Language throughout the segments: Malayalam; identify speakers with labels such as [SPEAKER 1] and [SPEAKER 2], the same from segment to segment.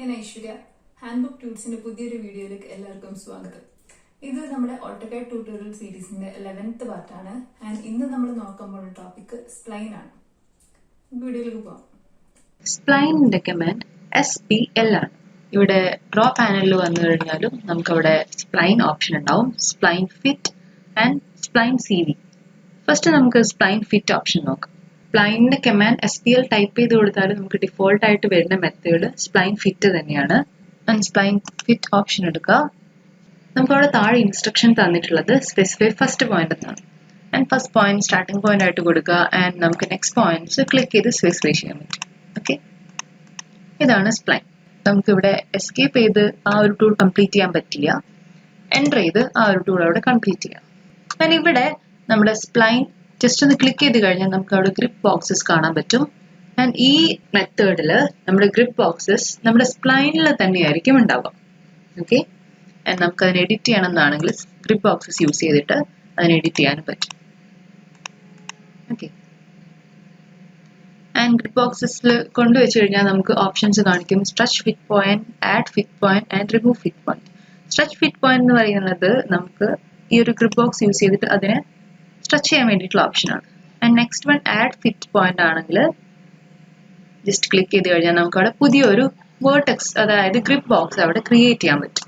[SPEAKER 1] ഞാൻ ഐശ്വര്യ ഹാൻഡ്ബുക്ക് ട്യൂട്ട്സിന്റെ പുതിയൊരു വീഡിയോയിലേക്ക് എല്ലാവർക്കും സ്വാഗതം. ഇത് നമ്മുടെ AutoCAD ട്യൂട്ടോറിയൽ സീരീസിന്റെ 11th പാർട്ടാണ്. ആൻഡ് ഇന്ന് നമ്മൾ നോക്കാൻ പോകുന്ന ടോപ്പിക് സ്പ്ലൈൻ ആണ്. വീഡിയോയിലേക്ക് പോകാം.
[SPEAKER 2] സ്പ്ലൈനിന്റെ കമാൻഡ് SPL ആണ്. ഇവിടെ ഡ്രോ പാനലിൽ വന്നു കഴിഞ്ഞാലും നമുക്ക് അവിടെ സ്പ്ലൈൻ ഓപ്ഷൻ ഉണ്ടാവും. Spline fit and spline CV. First നമുക്ക് സ്പ്ലൈൻ ഫിറ്റ് ഓപ്ഷൻ നോക്കാം. സ്പ്ലൈനിന്റെ കമാൻഡ് SPL ടൈപ്പ് ചെയ്ത് കൊടുത്താലും നമുക്ക് ഡിഫോൾട്ട് ആയിട്ട് വരുന്ന മെത്തേഡ് സ്പ്ലൈൻ ഫിറ്റ് തന്നെയാണ്. ആൻഡ് സ്പ്ലൈൻ ഫിറ്റ് ഓപ്ഷൻ എടുക്കുക. നമുക്ക് അവിടെ താഴെ ഇൻസ്ട്രക്ഷൻ തന്നിട്ടുള്ളത് സ്പെസിഫൈ ഫസ്റ്റ് പോയിന്റ് എന്നാണ്. And first point starting point ആയിട്ട് കൊടുക്കുക. ആൻഡ് നമുക്ക് നെക്സ്റ്റ് പോയിന്റ്സ് ക്ലിക്ക് ചെയ്ത് സ്പെസിഫൈ ചെയ്യാൻ പറ്റും. ഓക്കെ, ഇതാണ് സ്പ്ലൈൻ. നമുക്ക് ഇവിടെ എസ്കേപ്പ് ചെയ്ത് ആ ഒരു ടൂൾ കംപ്ലീറ്റ് ചെയ്യാൻ പറ്റില്ല. എൻ്റർ ചെയ്ത് ആ ഒരു ടൂൾ അവിടെ കംപ്ലീറ്റ് ചെയ്യാം. ആൻഡ് ഇവിടെ നമ്മുടെ സ്പ്ലൈൻ ജസ്റ്റ് ഒന്ന് ക്ലിക്ക് ചെയ്ത് കഴിഞ്ഞാൽ നമുക്ക് അവിടെ ഗ്രിപ്പ് ബോക്സസ് കാണാൻ പറ്റും. ആൻഡ് ഈ മെത്തേഡിൽ നമ്മുടെ ഗ്രിപ്പ് ബോക്സസ് നമ്മുടെ സ്പ്ലൈനിൽ തന്നെയായിരിക്കും ഉണ്ടാവുക. ഓക്കെ, ആൻഡ് നമുക്ക് അതിനെ എഡിറ്റ് ചെയ്യണമെന്നാണെങ്കിൽ ഗ്രിപ്പ് ബോക്സസ് യൂസ് ചെയ്തിട്ട് അതിനെ എഡിറ്റ് ചെയ്യാനും പറ്റും. ഓക്കെ, ആൻഡ് ഗ്രിപ്പ് ബോക്സസിൽ കൊണ്ടുവച്ച് കഴിഞ്ഞാൽ നമുക്ക് ഓപ്ഷൻസ് കാണിക്കും. Stretch fit point, add fit point and remove fit point. Stretch fit point എന്ന് പറയുന്നത് നമുക്ക് ഈ ഒരു ഗ്രിപ്പ് ബോക്സ് യൂസ് ചെയ്തിട്ട് അതിനെ സ്ട്രെച്ച് ചെയ്യാൻ വേണ്ടിയിട്ടുള്ള ഓപ്ഷനാണ്. And next one add fit point ആണെങ്കിൽ ജസ്റ്റ് ക്ലിക്ക് ചെയ്ത് കഴിഞ്ഞാൽ നമുക്ക് അവിടെ പുതിയൊരു വേർട്ടെക്സ്, അതായത് ഗ്രിപ്പ് ബോക്സ് അവിടെ ക്രിയേറ്റ് ചെയ്യാൻ പറ്റും.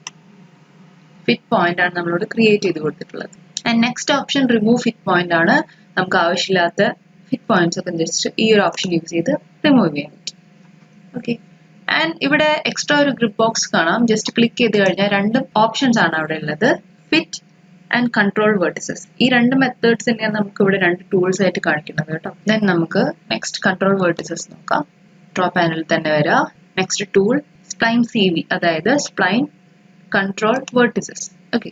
[SPEAKER 2] ഫിറ്റ് പോയിന്റ് ആണ് നമ്മളോട് ക്രിയേറ്റ് ചെയ്ത് കൊടുത്തിട്ടുള്ളത്. And next option remove fit point ആണ്. നമുക്ക് ആവശ്യമില്ലാത്ത ഫിറ്റ് പോയിന്റ്സ് ഒക്കെ ജസ്റ്റ് ഈ ഒരു ഓപ്ഷൻ യൂസ് ചെയ്ത് റിമൂവ് ചെയ്യാൻ പറ്റും. ഓക്കെ, ആൻഡ് ഇവിടെ എക്സ്ട്രാ ഒരു ഗ്രിപ്പ് ബോക്സ് കാണാം. ജസ്റ്റ് ക്ലിക്ക് ചെയ്ത് കഴിഞ്ഞാൽ രണ്ട് ഓപ്ഷൻസ് ആണ് അവിടെ ഉള്ളത്, ഫിറ്റ് ആൻഡ് കൺട്രോൾ വെർട്ടിസസ്. ഈ രണ്ട് മെത്തേഡ്സ് തന്നെയാണ് നമുക്ക് ഇവിടെ രണ്ട് ടൂൾസ് ആയിട്ട് കാണിക്കുന്നത് കേട്ടോ. ദെൻ നമുക്ക് നെക്സ്റ്റ് കൺട്രോൾ വെർട്ടിസസ് നോക്കാം. ഡ്രോ പാനലിൽ തന്നെ വരാം. നെക്സ്റ്റ് ടൂൾ സ്പ്ലൈൻ CV, അതായത് സ്പ്ലൈൻ കൺട്രോൾ വെർട്ടിസസ്. ഓക്കെ,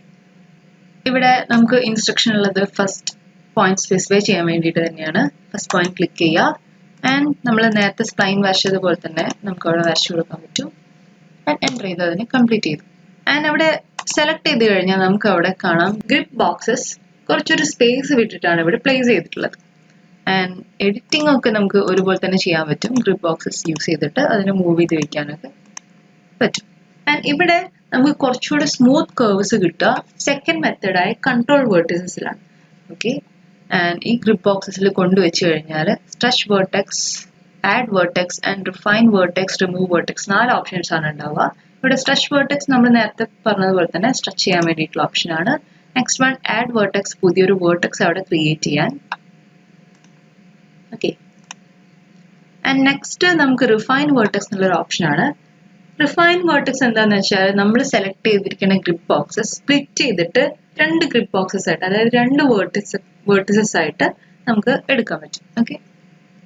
[SPEAKER 2] ഇവിടെ നമുക്ക് ഇൻസ്ട്രക്ഷൻ ഉള്ളത് ഫസ്റ്റ് പോയിന്റ് സ്പെസിഫൈ ചെയ്യാൻ വേണ്ടിയിട്ട് തന്നെയാണ്. ഫസ്റ്റ് പോയിന്റ് ക്ലിക്ക് ചെയ്യുക. ആൻഡ് നമ്മൾ നേരത്തെ സ്പ്ലൈൻ വരച്ചതുപോലെ തന്നെ നമുക്ക് അവിടെ വരച്ചു കൊടുക്കാൻ പറ്റും. ആൻഡ് എൻ്റർ ചെയ്ത് അതിനെ കംപ്ലീറ്റ് ചെയ്തു. ആൻഡ് അവിടെ സെലക്ട് ചെയ്ത് കഴിഞ്ഞാൽ നമുക്ക് അവിടെ കാണാം ഗ്രിപ്പ് ബോക്സസ് കുറച്ചൊരു സ്പേസ് വിട്ടിട്ടാണ് ഇവിടെ പ്ലേസ് ചെയ്തിട്ടുള്ളത്. ആൻഡ് എഡിറ്റിംഗ് ഒക്കെ നമുക്ക് ഒരുപോലെ തന്നെ ചെയ്യാൻ പറ്റും. ഗ്രിപ്പ് ബോക്സസ് യൂസ് ചെയ്തിട്ട് അതിനെ മൂവ് ചെയ്ത് വയ്ക്കാനൊക്കെ പറ്റും. ആൻഡ് ഇവിടെ നമുക്ക് കുറച്ചുകൂടെ സ്മൂത്ത് കർവ്സ് കിട്ടുക സെക്കൻഡ് മെത്തേഡായ കൺട്രോൾ വെർട്ടിസസിലാണ്. ഓക്കെ, ആൻഡ് ഈ ഗ്രിപ്പ് ബോക്സസിൽ കൊണ്ടുവച്ച് കഴിഞ്ഞാൽ stretch vertex, add vertex and refine vertex, remove vertex, 4 options ആണ് ഉണ്ടാവുക. ഇവിടെ സ്ട്രെച്ച് വെർട്ടെക്സ് നമ്മൾ നേരത്തെ പറഞ്ഞതുപോലെ തന്നെ സ്ട്രെച്ച് ചെയ്യാൻ വേണ്ടിയിട്ടുള്ള ഓപ്ഷനാണ്. നെക്സ്റ്റ് വൺ ആഡ് വെർട്ടെക്സ്, പുതിയൊരു വെർട്ടെക്സ് അവിടെ ക്രിയേറ്റ് ചെയ്യാൻ. ഓക്കെ, ആൻഡ് നെക്സ്റ്റ് നമുക്ക് റിഫൈൻ വെർട്ടെക്സ് എന്നുള്ളൊരു ഓപ്ഷനാണ്. റിഫൈൻ വെർട്ടെക്സ് എന്താണെന്ന് വെച്ചാൽ നമ്മൾ സെലക്ട് ചെയ്തിരിക്കുന്ന ഗ്രിപ്പ് ബോക്സസ് സ്പ്ലിറ്റ് ചെയ്തിട്ട് രണ്ട് ഗ്രിപ്പ് ബോക്സസ് ആയിട്ട്, അതായത് രണ്ട് വെർട്ടിസസ് ആയിട്ട് നമുക്ക് എടുക്കാൻ പറ്റും. ഓക്കെ,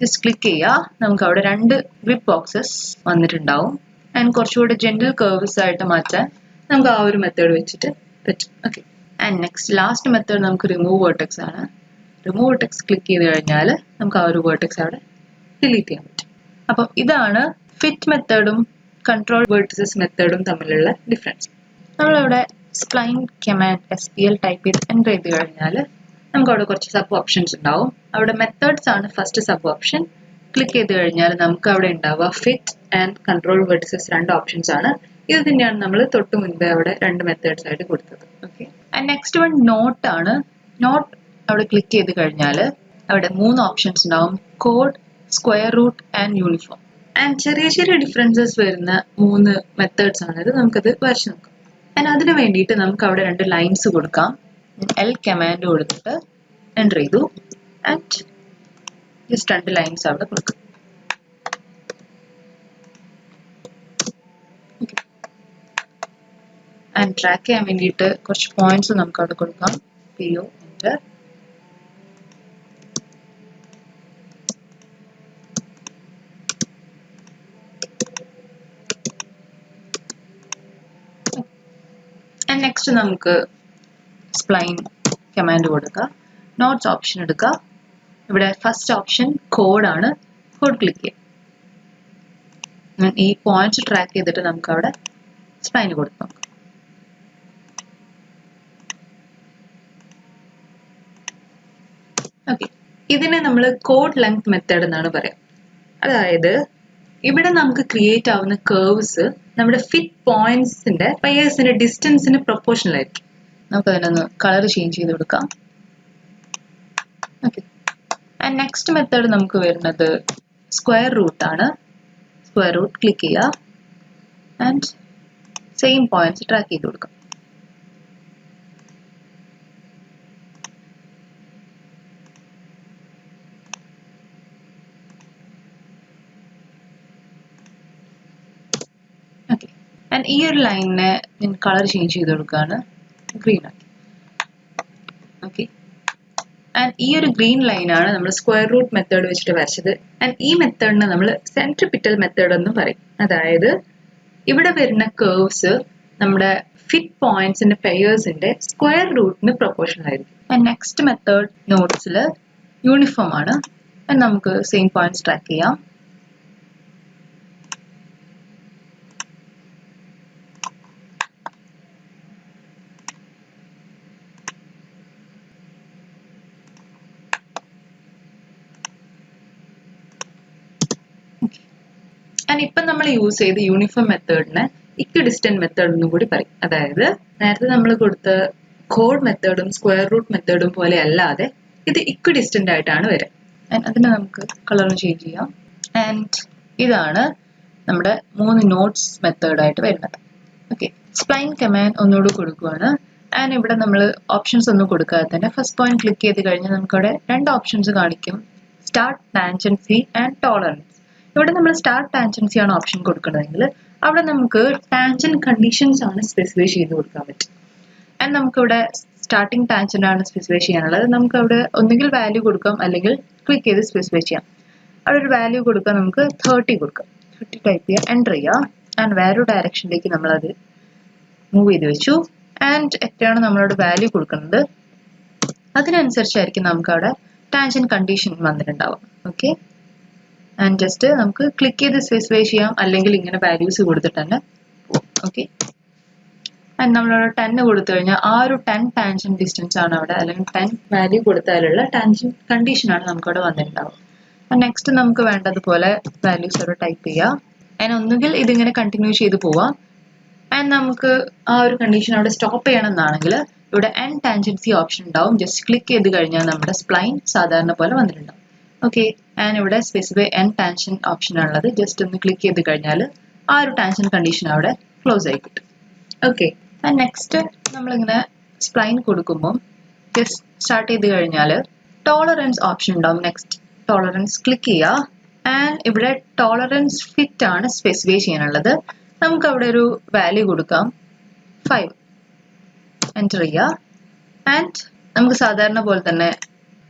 [SPEAKER 2] ജസ്റ്റ് ക്ലിക്ക് ചെയ്യുക. നമുക്ക് അവിടെ രണ്ട് ഗ്രിപ്പ് ബോക്സസ് വന്നിട്ടുണ്ടാവും. ആൻഡ് കുറച്ചുകൂടെ ജെന്റിൽ കർവ്സ് ആയിട്ട് മാറ്റാൻ നമുക്ക് ആ ഒരു മെത്തേഡ് വെച്ചിട്ട് പറ്റും. Okay, and next last method നമുക്ക് റിമൂവ് വെർട്ടെക്സ് ആണ്. റിമൂവ് വെർട്ടെക്സ് ക്ലിക്ക് ചെയ്ത് കഴിഞ്ഞാൽ നമുക്ക് ആ ഒരു വെർട്ടെക്സ് അവിടെ ഡിലീറ്റ് ചെയ്യാൻ പറ്റും. അപ്പം ഇതാണ് ഫിറ്റ് മെത്തേഡും കൺട്രോൾ വെർട്ടിസസ് മെത്തേഡും തമ്മിലുള്ള ഡിഫറൻസ്. നമ്മളിവിടെ സ്പ്ലൈൻ കമാൻഡ് SPL ടൈപ്പ് ചെയ്ത് എൻ്റർ ചെയ്ത് കഴിഞ്ഞാൽ നമുക്ക് അവിടെ കുറച്ച് സബ് ഓപ്ഷൻസ് ഉണ്ടാവും. അവിടെ മെത്തേഡ്സ് ആണ് ഫസ്റ്റ് സബ് ഓപ്ഷൻ. ക്ലിക്ക് ചെയ്ത് കഴിഞ്ഞാൽ നമുക്ക് അവിടെ ഉണ്ടാവുക ഫിറ്റ് ആൻഡ് കൺട്രോൾ വെർട്ടിസസ്, രണ്ട് ഓപ്ഷൻസ് ആണ്. ഇത് തന്നെയാണ് നമ്മൾ തൊട്ട് മുൻപേ അവിടെ രണ്ട് മെത്തേഡ്സ് ആയിട്ട് കൊടുത്തത്. Okay, and next one note ആണ്. നോട്ട് അവിടെ ക്ലിക്ക് ചെയ്ത് കഴിഞ്ഞാൽ അവിടെ 3 ഓപ്ഷൻസ് ഉണ്ടാവും, code, square root and uniform. And ചെറിയ ചെറിയ ഡിഫറൻസസ് വരുന്ന 3 മെത്തേഡ്സ് ആണിത്. നമുക്കത് വരച്ച് നോക്കാം. ആൻഡ് അതിന് വേണ്ടിയിട്ട് നമുക്ക് അവിടെ 2 ലൈൻസ് കൊടുക്കാം. L കമാൻഡ് കൊടുത്തിട്ട് എൻ്റർ ചെയ്തു. ആൻഡ് ജസ്റ്റ് 2 ലൈൻസ് അവിടെ കൊടുക്കാം. ആൻഡ് ട്രാക്ക് ചെയ്യാൻ വേണ്ടിയിട്ട് കുറച്ച് പോയിന്റ്സ് നമുക്ക് അവിടെ കൊടുക്കാം. PO enter. ആൻഡ് നെക്സ്റ്റ് നമുക്ക് സ്പ്ലൈൻ കമാൻഡ് കൊടുക്കുക. നോട്ട്സ് ഓപ്ഷൻ എടുക്കുക. ഇവിടെ ഫസ്റ്റ് ഓപ്ഷൻ കോഡാണ്. കോഡ് ക്ലിക്ക് ചെയ്യാം. ഈ പോയിന്റ്സ് ട്രാക്ക് ചെയ്തിട്ട് നമുക്ക് അവിടെ സ്പ്ലൈൻ കൊടുക്കാം. ഓക്കെ, ഇതിനെ നമ്മൾ കോഡ് ലെങ്ത് മെത്തേഡ് എന്നാണ് പറയാം. അതായത് ഇവിടെ നമുക്ക് ക്രിയേറ്റ് ആവുന്ന കേർവ്സ് നമ്മുടെ ഫിറ്റ് പോയിന്റ്സിന്റെ പെയേഴ്സിന്റെ ഡിസ്റ്റൻസിന് പ്രൊപ്പോർഷണൽ ആയിരിക്കും. നമുക്ക് അതിനൊന്ന് കളർ ചേഞ്ച് ചെയ്ത് കൊടുക്കാം. ഓക്കെ. ആൻഡ് നെക്സ്റ്റ് മെത്തേഡ് നമുക്ക് വരുന്നത് സ്ക്വയർ റൂട്ട് ആണ്. സ്ക്വയർ റൂട്ട് ക്ലിക്ക് ചെയ്യുക ആൻഡ് സെയിം പോയിന്റ്സ് ട്രാക്ക് ചെയ്ത് കൊടുക്കാം. ഓക്കെ. ആൻഡ് ഈ ഒരു ലൈനിനെ ഞാൻ കളർ ചേഞ്ച് ചെയ്ത് കൊടുക്കുകയാണ്, ഗ്രീൻ ആക്കി. ഓക്കെ. ആൻഡ് ഈ ഒരു ഗ്രീൻ ലൈനാണ് നമ്മൾ സ്ക്വയർ റൂട്ട് മെത്തേഡ് വെച്ചിട്ട് വരച്ചത്. ആൻഡ് ഈ മെത്തേഡിനെ നമ്മൾ സെൻട്രിപിറ്റൽ മെത്തേഡ് എന്ന് പറയും. അതായത് ഇവിടെ വരുന്ന കേർവ്സ് നമ്മുടെ ഫിറ്റ് പോയിന്റ്സിന്റെ പെയേഴ്സിന്റെ സ്ക്വയർ റൂട്ടിന് പ്രൊപ്പോർഷണൽ ആയിരിക്കും. ആൻഡ് നെക്സ്റ്റ് മെത്തേഡ് നോട്ട്സിൽ യൂണിഫോം ആണ്. ആൻഡ് നമുക്ക് സെയിം പോയിന്റ്സ് ട്രാക്ക് ചെയ്യാം. ആൻഡ് ഇപ്പം നമ്മൾ യൂസ് ചെയ്ത യൂണിഫോം മെത്തേഡിനെ ഇക്വിഡിസ്റ്റന്റ് മെത്തേഡ് എന്നും കൂടി പറയും. അതായത് നേരത്തെ നമ്മൾ കൊടുത്ത കോഡ് മെത്തേഡും സ്ക്വയർ റൂട്ട് മെത്തേഡും പോലെ അല്ലാതെ ഇത് ഇക്വിഡിസ്റ്റന്റ് ആയിട്ടാണ് വരിക. ആൻഡ് അതിനെ നമുക്ക് കളർ ചേഞ്ച് ചെയ്യാം. ആൻഡ് ഇതാണ് നമ്മുടെ 3 നോട്ട്സ് മെത്തേഡായിട്ട് വരുന്നത്. ഓക്കെ. സ്പ്ലൈൻ കമാൻഡ് ഒന്നുകൂടി കൊടുക്കുകയാണ്. ആൻഡ് ഇവിടെ നമ്മൾ ഓപ്ഷൻസ് ഒന്നും കൊടുക്കാതെ തന്നെ ഫസ്റ്റ് പോയിന്റ് ക്ലിക്ക് ചെയ്ത് കഴിഞ്ഞാൽ നമുക്കവിടെ 2 ഓപ്ഷൻസ് കാണിക്കും, സ്റ്റാർട്ട് ടാൻജൻസി ആൻഡ് ടോളറൻസ്. ഇവിടെ നമ്മൾ സ്റ്റാർട്ട് ടാൻജൻസി ആണ് ഓപ്ഷൻ കൊടുക്കുന്നതെങ്കിൽ അവിടെ നമുക്ക് ടാൻജന്റ് കണ്ടീഷൻസ് ആണ് സ്പെസിഫൈ ചെയ്ത് കൊടുക്കാൻ പറ്റും. ആൻഡ് നമുക്കിവിടെ സ്റ്റാർട്ടിംഗ് ടാൻജന്റ് ആണ് സ്പെസിഫൈ ചെയ്യാനുള്ളത്. നമുക്ക് അവിടെ ഒന്നുകിൽ വാല്യൂ കൊടുക്കാം അല്ലെങ്കിൽ ക്ലിക്ക് ചെയ്ത് സ്പെസിഫൈ ചെയ്യാം. അവിടെ ഒരു വാല്യൂ കൊടുക്കാം, നമുക്ക് 30 കൊടുക്കാം. 30 ടൈപ്പ് ചെയ്യുക, എൻ്റർ ചെയ്യുക. ആൻഡ് വേറൊരു ഡയറക്ഷനിലേക്ക് നമ്മളത് മൂവ് ചെയ്ത് വെച്ചു. ആൻഡ് എത്രയാണ് നമ്മളവിടെ വാല്യൂ കൊടുക്കുന്നത് അതിനനുസരിച്ചായിരിക്കും നമുക്ക് അവിടെ ടാൻജന്റ് കണ്ടീഷൻ വന്നിട്ടുണ്ടാവും. ഓക്കെ. ആൻഡ് ജസ്റ്റ് നമുക്ക് ക്ലിക്ക് ചെയ്ത് സ്പെസിഫൈ ചെയ്യാം, അല്ലെങ്കിൽ ഇങ്ങനെ വാല്യൂസ് കൊടുത്തിട്ട് തന്നെ. ഓക്കെ. ആൻഡ് നമ്മളവിടെ 10 കൊടുത്തു കഴിഞ്ഞാൽ ആ ഒരു 10 ടാൻജന്റ് ഡിസ്റ്റൻസ് ആണ് അവിടെ, അല്ലെങ്കിൽ 10 വാല്യൂ കൊടുത്താലുള്ള ടാൻജന്റ് കണ്ടീഷൻ ആണ് നമുക്ക് അവിടെ വന്നിട്ടുണ്ടാവും. നെക്സ്റ്റ് നമുക്ക് വേണ്ടതുപോലെ വാല്യൂസ് അവിടെ ടൈപ്പ് ചെയ്യാം. ആൻഡ് ഒന്നുകിൽ ഇതിങ്ങനെ കണ്ടിന്യൂ ചെയ്ത് പോവാം. ആൻഡ് നമുക്ക് ആ ഒരു കണ്ടീഷൻ അവിടെ സ്റ്റോപ്പ് ചെയ്യണം എന്നാണെങ്കിൽ ഇവിടെ എൻ ടാൻജൻസി ഓപ്ഷൻ ഉണ്ടാവും. ജസ്റ്റ് ക്ലിക്ക് ചെയ്ത് കഴിഞ്ഞാൽ നമ്മുടെ സ്പ്ലൈൻ സാധാരണ പോലെ വന്നിട്ടുണ്ടാവും. ഓക്കെ. ആൻഡ് ഇവിടെ സ്പെസിഫൈ എൻ ടാൻഷൻ ഓപ്ഷൻ ആണുള്ളത്. ജസ്റ്റ് ഒന്ന് ക്ലിക്ക് ചെയ്ത് കഴിഞ്ഞാൽ ആ ഒരു ടാൻഷൻ കണ്ടീഷൻ അവിടെ ക്ലോസ് ആയി കിട്ടും. ഓക്കെ. ആൻഡ് നെക്സ്റ്റ് നമ്മളിങ്ങനെ സ്പ്ലൈൻ കൊടുക്കുമ്പോൾ ജസ്റ്റ് സ്റ്റാർട്ട് ചെയ്ത് കഴിഞ്ഞാൽ ടോളറൻസ് ഓപ്ഷൻ ഉണ്ടാവും. നെക്സ്റ്റ് ടോളറൻസ് ക്ലിക്ക് ചെയ്യുക. ആൻഡ് ഇവിടെ ടോളറൻസ് ഫിറ്റ് ആണ് സ്പെസിഫൈ ചെയ്യാനുള്ളത്. നമുക്ക് അവിടെ ഒരു വാല്യൂ കൊടുക്കാം, 5. എൻ്റർ ചെയ്യുക. ആൻഡ് നമുക്ക് സാധാരണ പോലെ തന്നെ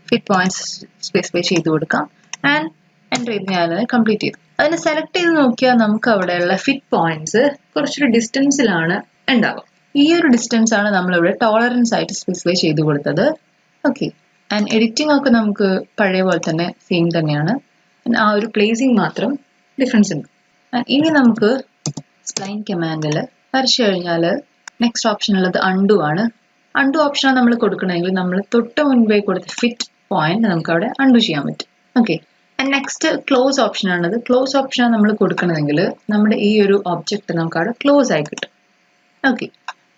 [SPEAKER 2] ഫിറ്റ് പോയിന്റ്സ് സ്പെസിഫൈ ചെയ്ത് കൊടുക്കാം. ആൻഡ് എൻ്റർ ചെയ്ത് ഞാൻ കംപ്ലീറ്റ് ചെയ്തു. അതിനെ സെലക്ട് ചെയ്ത് നോക്കിയാൽ നമുക്ക് അവിടെയുള്ള ഫിറ്റ് പോയിന്റ്സ് കുറച്ചൊരു ഡിസ്റ്റൻസിലാണ് ഉണ്ടാവുക. ഈ ഒരു ഡിസ്റ്റൻസ് ആണ് നമ്മളിവിടെ ടോളറൻസ് ആയിട്ട് സ്പെസിഫൈ ചെയ്ത് കൊടുത്തത്. ഓക്കെ. ആൻഡ് എഡിറ്റിംഗ് ഒക്കെ നമുക്ക് പഴയ പോലെ തന്നെ സെയിം തന്നെയാണ്. ആ ഒരു പ്ലേസിങ് മാത്രം ഡിഫറൻസ് ഉണ്ട്. ഇനി നമുക്ക് സ്പ്ലൈൻ കമാൻഡിൽ വരച്ചു കഴിഞ്ഞാൽ നെക്സ്റ്റ് ഓപ്ഷൻ ഉള്ളത് അൺഡു ആണ്. അൺഡു ഓപ്ഷനാണ് നമ്മൾ കൊടുക്കണമെങ്കിൽ നമ്മൾ തൊട്ട് മുൻപേ കൊടുത്ത ഫിറ്റ് പോയിന്റ് നമുക്ക് അവിടെ അൺഡു ചെയ്യാൻ പറ്റും. Okay. And next close option ആണത്. ക്ലോസ് ഓപ്ഷനാണ് നമ്മൾ കൊടുക്കണമെങ്കിൽ നമ്മുടെ ഈ ഒരു ഒബ്ജക്റ്റ് നമുക്ക് അവിടെ ക്ലോസ് ആയി കിട്ടും. ഓക്കെ.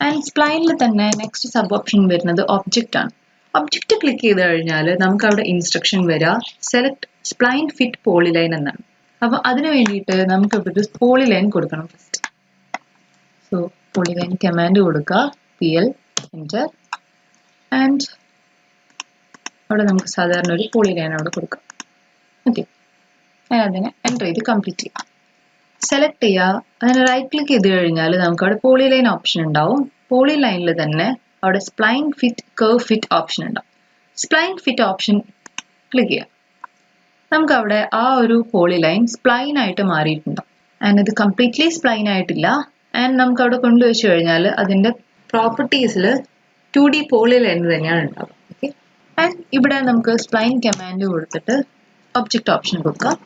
[SPEAKER 2] ആൻഡ് സ്പ്ലൈനിൽ തന്നെ നെക്സ്റ്റ് സബ് ഓപ്ഷൻ വരുന്നത് ഒബ്ജക്റ്റ് ആണ്. ഒബ്ജക്റ്റ് ക്ലിക്ക് ചെയ്ത് കഴിഞ്ഞാൽ നമുക്ക് അവിടെ ഇൻസ്ട്രക്ഷൻ വരിക സെലക്ട് സ്പ്ലൈൻ ഫിറ്റ് പോളിലൈൻ എന്നാണ്. അപ്പോൾ അതിന് വേണ്ടിയിട്ട് നമുക്ക് ഇവിടെ ഒരു പോളിലൈൻ കൊടുക്കണം ഫസ്റ്റ്. സോ പോളിലൈൻ കമാൻഡ് കൊടുക്കുക, PL എൻ്റർ. ആൻഡ് അവിടെ നമുക്ക് സാധാരണ ഒരു പോളിലൈൻ അവിടെ കൊടുക്കാം. ഓക്കെ. അതിനെ എൻ്റർ ചെയ്ത് കംപ്ലീറ്റ് ചെയ്യാം. സെലക്ട് ചെയ്യുക. അതിന് റൈറ്റ് ക്ലിക്ക് ചെയ്ത് കഴിഞ്ഞാൽ നമുക്ക് അവിടെ പോളിലൈൻ ഓപ്ഷൻ ഉണ്ടാവും. പോളിലൈനിൽ തന്നെ അവിടെ spline fit curve fit option ഉണ്ടാവും. സ്പ്ലൈൻ ഫിറ്റ് ഓപ്ഷൻ ക്ലിക്ക് ചെയ്യുക. നമുക്ക് അവിടെ ആ ഒരു പോളിലൈൻ സ്പ്ലൈൻ ആയിട്ട് മാറിയിട്ടുണ്ടാവും. ആൻഡ് ഇത് കംപ്ലീറ്റ്ലി സ്പ്ലൈൻ ആയിട്ടില്ല. ആൻഡ് നമുക്ക് അവിടെ കൊണ്ടുവച്ചു കഴിഞ്ഞാൽ അതിൻ്റെ പ്രോപ്പർട്ടീസിൽ 2D പോളിലൈൻ തന്നെയാണ് ഉണ്ടാവുക. ഓക്കെ. ആൻഡ് ഇവിടെ നമുക്ക് സ്പ്ലൈൻ കമാൻഡ് കൊടുത്തിട്ട് ഒബ്ജക്റ്റ് ഓപ്ഷൻ കൊടുക്കാം.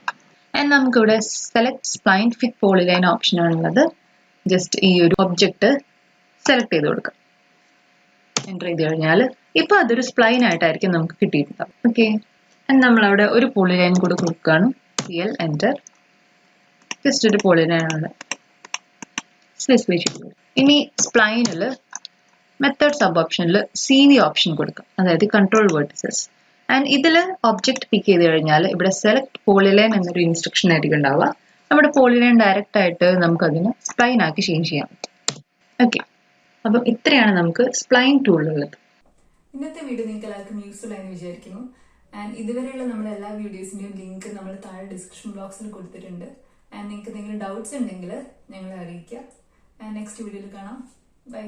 [SPEAKER 2] ആൻഡ് നമുക്കിവിടെ select spline fit polyline option ആണുള്ളത്. ജസ്റ്റ് ഈ ഒരു ഒബ്ജക്റ്റ് സെലക്ട് ചെയ്ത് കൊടുക്കാം. എൻ്റർ ചെയ്ത് കഴിഞ്ഞാൽ ഇപ്പോൾ അതൊരു സ്പ്ലൈൻ ആയിട്ടായിരിക്കും നമുക്ക് കിട്ടിയിട്ടുണ്ടാവും. ഓക്കെ. നമ്മളവിടെ ഒരു പോളിലൈൻ കൂടെ കൊടുക്കുകയാണ്, PL എൻ്റർ. ജസ്റ്റ് ഒരു പോളിലൈനാണ് സ്പെസിഫൈ ചെയ്തത്. ഇനി സ്പ്ലൈനിൽ മെത്തേഡ് സബ് ഓപ്ഷനിൽ CV ഓപ്ഷൻ കൊടുക്കാം, അതായത് കൺട്രോൾ വേർട്ടിസസ്. ആൻഡ് ഇതിൽ ഒബ്ജക്റ്റ് പിക്ക് ചെയ്ത് കഴിഞ്ഞാൽ ഇവിടെ സെലക്ട് പോളിലൈൻ എന്നൊരു ഇൻസ്ട്രക്ഷൻ ആയിരിക്കും ഉണ്ടാവുക. നമ്മുടെ പോളിലൈൻ ഡയറക്റ്റ് ആയിട്ട് നമുക്ക് അതിന് സ്പ്ലൈൻ ആക്കി ചേഞ്ച് ചെയ്യാം. ഓക്കെ, അപ്പം ഇത്രയാണ് നമുക്ക് സ്പ്ലൈൻ ടൂളിലുള്ളത്.
[SPEAKER 1] ഇന്നത്തെ വീഡിയോ നിങ്ങൾക്ക് എല്ലാവർക്കും യൂസ്ഫുൾ ആയെന്ന് വിചാരിക്കുന്നു. ആൻഡ് ഇതുവരെയുള്ള നമ്മുടെ എല്ലാ വീഡിയോസിന്റെയും ലിങ്ക് നമ്മൾ താഴെ ഡിസ്ക്രിപ്ഷൻ ബോക്സിൽ കൊടുത്തിട്ടുണ്ട്. ആൻഡ് നിങ്ങൾക്ക് എന്തെങ്കിലും ഡൗട്ട്സ് ഉണ്ടെങ്കിൽ ഞങ്ങളെ അറിയിക്കുക. ആൻഡ് നെക്സ്റ്റ് വീഡിയോയിൽ കാണാം. ബൈ.